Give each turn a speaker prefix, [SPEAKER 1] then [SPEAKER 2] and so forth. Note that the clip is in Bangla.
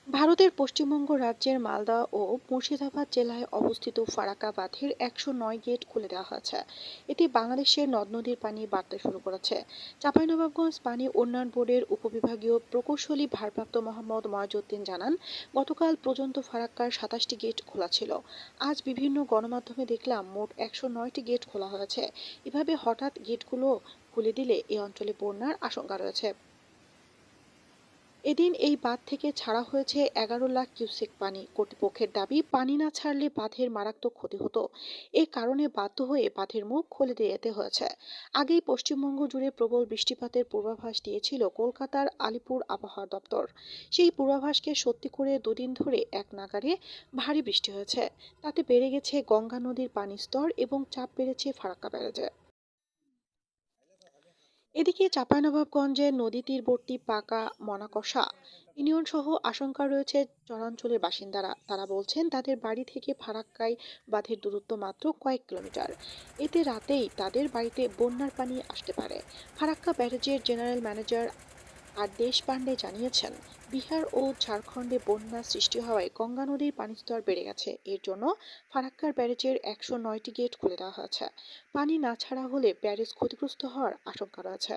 [SPEAKER 1] ভারতের পশ্চিমবঙ্গ রাজ্যের মালদা ও মুর্শিদাবাদ জেলায় অবস্থিত ফারাক্কা বাঁধের ১০৯ গেট খুলে দেওয়া হয়েছে। এতে বাংলাদেশের নদ নদীর পানি বাড়তে শুরু করেছে। চাঁপাইনবাবগঞ্জ পানি উন্নয়ন বোর্ডের উপবিভাগীয় প্রকৌশলী ভারপ্রাপ্ত মোহাম্মদ ময়জউদ্দিন জানান, গতকাল পর্যন্ত ফারাক্কার ২৭টি গেট খোলা ছিল। আজ বিভিন্ন গণমাধ্যমে দেখলাম মোট ১০৯টি গেট খোলা হয়েছে। এভাবে হঠাৎ গেটগুলো খুলে দিলে এই অঞ্চলে বন্যার আশঙ্কা রয়েছে। এদিন এই বাঁধ থেকে ছাড়া হয়েছে ১১ লাখ কিউসেক পানি। কর্তৃপক্ষের দাবি, পানি না ছাড়লে বাঁধের মারাত্মক ক্ষতি হতো। এ কারণে বাধ্য হয়ে বাঁধের মুখ খুলে দিতে হয়েছে। আগেই পশ্চিমবঙ্গ জুড়ে প্রবল বৃষ্টিপাতের পূর্বাভাস দিয়েছিল কলকাতার আলিপুর আবহাওয়া দপ্তর। সেই পূর্বাভাসকে সত্যি করে দুদিন ধরে এক নাগাড়ে ভারী বৃষ্টি হয়েছে। তাতে বেড়ে গেছে গঙ্গা নদীর পানির স্তর এবং চাপ বেড়েছে ফারাক্কা ব্যারেজে। এদিকে চাঁপাইনবাবগঞ্জের নদী তীরবর্তী পাকা মনাকষা ইউনিয়ন সহ আশঙ্কা রয়েছে চরাঞ্চলের বাসিন্দারা। তারা বলছেন, তাদের বাড়ি থেকে ফারাক্কায় বাঁধের দূরত্ব মাত্র কয়েক কিলোমিটার। এতে রাতেই তাদের বাড়িতে বন্যার পানি আসতে পারে। ফারাক্কা ব্যারেজের জেনারেল ম্যানেজার আর দেশ পান্ডে জানিয়েছেন, বিহার ও ঝাড়খণ্ডে বন্যা সৃষ্টি হওয়ায় গঙ্গা নদীর পানিস্তর বেড়ে গেছে। এর জন্য ফারাক্কার ব্যারেজের ১০৯টি গেট খুলে দেওয়া হয়েছে। পানি না ছাড়া হলে ব্যারেজ ক্ষতিগ্রস্ত হওয়ার আশঙ্কা রয়েছে।